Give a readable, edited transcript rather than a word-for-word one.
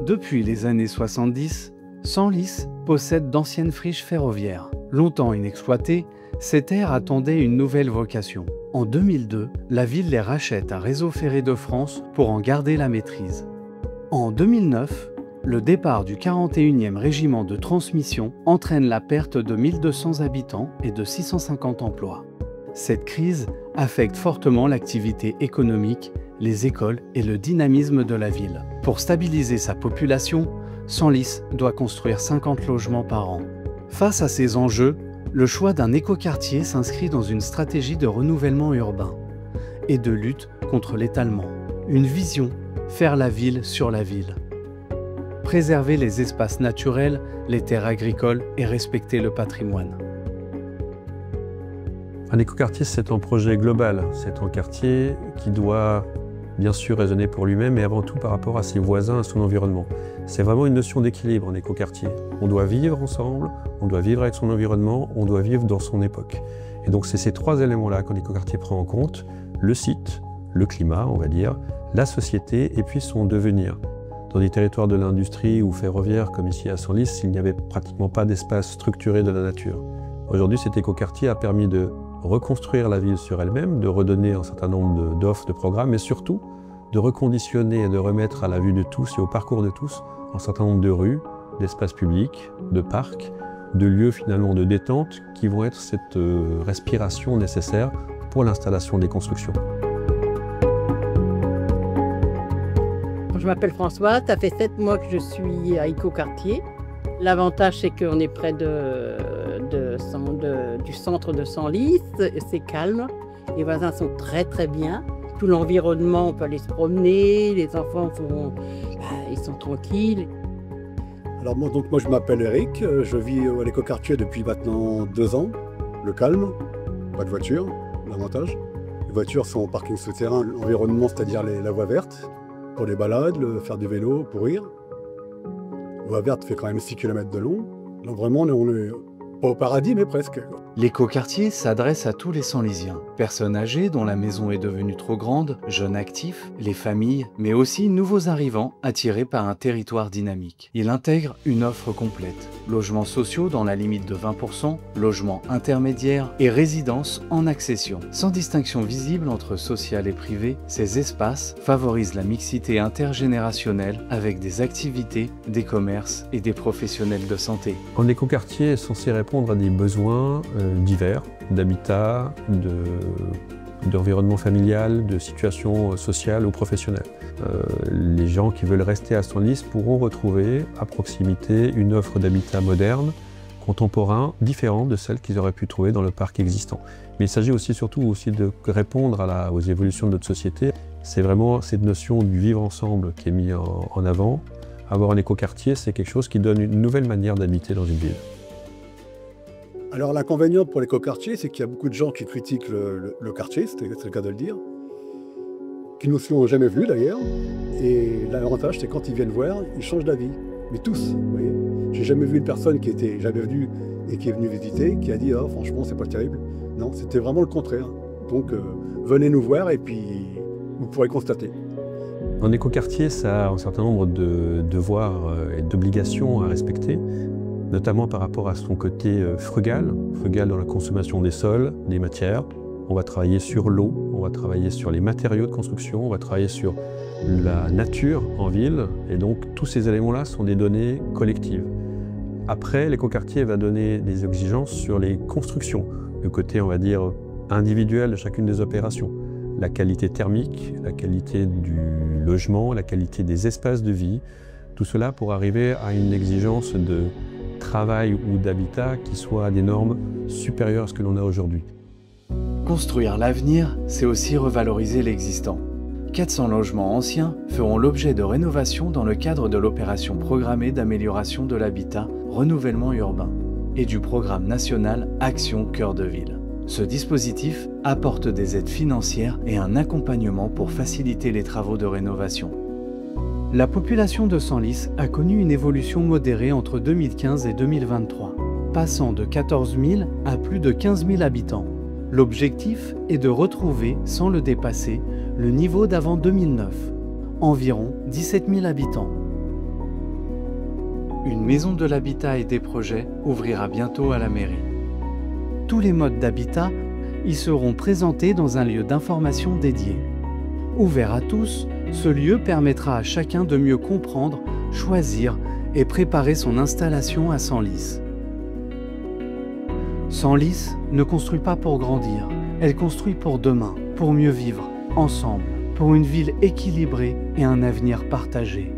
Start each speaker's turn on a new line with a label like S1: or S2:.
S1: Depuis les années 70, Senlis possède d'anciennes friches ferroviaires. Longtemps inexploitées, ces terres attendaient une nouvelle vocation. En 2002, la ville les rachète à Réseau Ferré de France pour en garder la maîtrise. En 2009, le départ du 41e régiment de transmission entraîne la perte de 1200 habitants et de 650 emplois. Cette crise affecte fortement l'activité économique, les écoles et le dynamisme de la ville. Pour stabiliser sa population, Senlis doit construire 50 logements par an. Face à ces enjeux, le choix d'un écoquartier s'inscrit dans une stratégie de renouvellement urbain et de lutte contre l'étalement. Une vision, faire la ville sur la ville. Préserver les espaces naturels, les terres agricoles et respecter le patrimoine.
S2: Un écoquartier, c'est un projet global. C'est un quartier qui doit bien sûr raisonner pour lui-même, mais avant tout par rapport à ses voisins, à son environnement. C'est vraiment une notion d'équilibre en écoquartier. On doit vivre ensemble, on doit vivre avec son environnement, on doit vivre dans son époque. Et donc c'est ces trois éléments-là qu'un écoquartier prend en compte: le site, le climat, on va dire, la société et puis son devenir. Dans des territoires de l'industrie ou ferroviaires comme ici à Senlis, il n'y avait pratiquement pas d'espace structuré de la nature. Aujourd'hui, cet écoquartier a permis de reconstruire la ville sur elle-même, de redonner un certain nombre d'offres, de programmes, mais surtout de reconditionner et de remettre à la vue de tous et au parcours de tous un certain nombre de rues, d'espaces publics, de parcs, de lieux finalement de détente qui vont être cette respiration nécessaire pour l'installation des constructions.
S3: Je m'appelle François, ça fait 7 mois que je suis à écoquartier. L'avantage, c'est qu'on est près du centre de Senlis, c'est calme, les voisins sont très très bien. Tout l'environnement, on peut aller se promener, les enfants ils sont tranquilles.
S4: Alors moi je m'appelle Eric, je vis à l'écoquartier depuis maintenant 2 ans. Le calme, pas de voiture, l'avantage. Les voitures sont au parking souterrain, l'environnement, c'est-à-dire la voie verte, pour les balades, faire du vélo, pour rire. La voie verte fait quand même 6 km de long. Donc vraiment, on est pas au paradis, mais presque.
S1: L'écoquartier s'adresse à tous les Senlisiens. Personnes âgées dont la maison est devenue trop grande, jeunes actifs, les familles, mais aussi nouveaux arrivants attirés par un territoire dynamique. Il intègre une offre complète. Logements sociaux dans la limite de 20%, logements intermédiaires et résidences en accession. Sans distinction visible entre social et privé, ces espaces favorisent la mixité intergénérationnelle avec des activités, des commerces et des professionnels de santé.
S2: Un écoquartier est censé répondre à des besoins divers, d'habitat, d'environnement familial, de situation sociale ou professionnelle. Les gens qui veulent rester à Senlis pourront retrouver à proximité une offre d'habitat moderne, contemporain, différente de celle qu'ils auraient pu trouver dans le parc existant. Mais il s'agit surtout de répondre aux évolutions de notre société. C'est vraiment cette notion du vivre ensemble qui est mise en avant. Avoir un écoquartier, c'est quelque chose qui donne une nouvelle manière d'habiter dans une ville.
S4: Alors l'inconvénient pour l'écoquartier, c'est qu'il y a beaucoup de gens qui critiquent le quartier, c'est le cas de le dire, qui ne nous ont jamais vus d'ailleurs. Et l'avantage, c'est quand ils viennent voir, ils changent d'avis. Mais tous, vous voyez. J'ai jamais vu une personne qui était jamais venue et qui est venue visiter, qui a dit « Ah, franchement, c'est pas terrible ». Non, c'était vraiment le contraire. Donc venez nous voir et puis vous pourrez constater.
S2: Un écoquartier, ça a un certain nombre de devoirs et d'obligations à respecter, notamment par rapport à son côté frugal dans la consommation des sols, des matières. On va travailler sur l'eau, on va travailler sur les matériaux de construction, on va travailler sur la nature en ville, et donc tous ces éléments-là sont des données collectives. Après, l'écoquartier va donner des exigences sur les constructions, le côté, on va dire, individuel de chacune des opérations. La qualité thermique, la qualité du logement, la qualité des espaces de vie, tout cela pour arriver à une exigence de travail ou d'habitat qui soit à des normes supérieures à ce que l'on a aujourd'hui.
S1: Construire l'avenir, c'est aussi revaloriser l'existant. 400 logements anciens feront l'objet de rénovation dans le cadre de l'opération programmée d'amélioration de l'habitat, renouvellement urbain et du programme national Action Cœur de Ville. Ce dispositif apporte des aides financières et un accompagnement pour faciliter les travaux de rénovation. La population de Senlis a connu une évolution modérée entre 2015 et 2023, passant de 14 000 à plus de 15 000 habitants. L'objectif est de retrouver, sans le dépasser, le niveau d'avant 2009, environ 17 000 habitants. Une maison de l'habitat et des projets ouvrira bientôt à la mairie. Tous les modes d'habitat y seront présentés dans un lieu d'information dédié. Ouvert à tous, ce lieu permettra à chacun de mieux comprendre, choisir et préparer son installation à Senlis. Senlis ne construit pas pour grandir, elle construit pour demain, pour mieux vivre, ensemble, pour une ville équilibrée et un avenir partagé.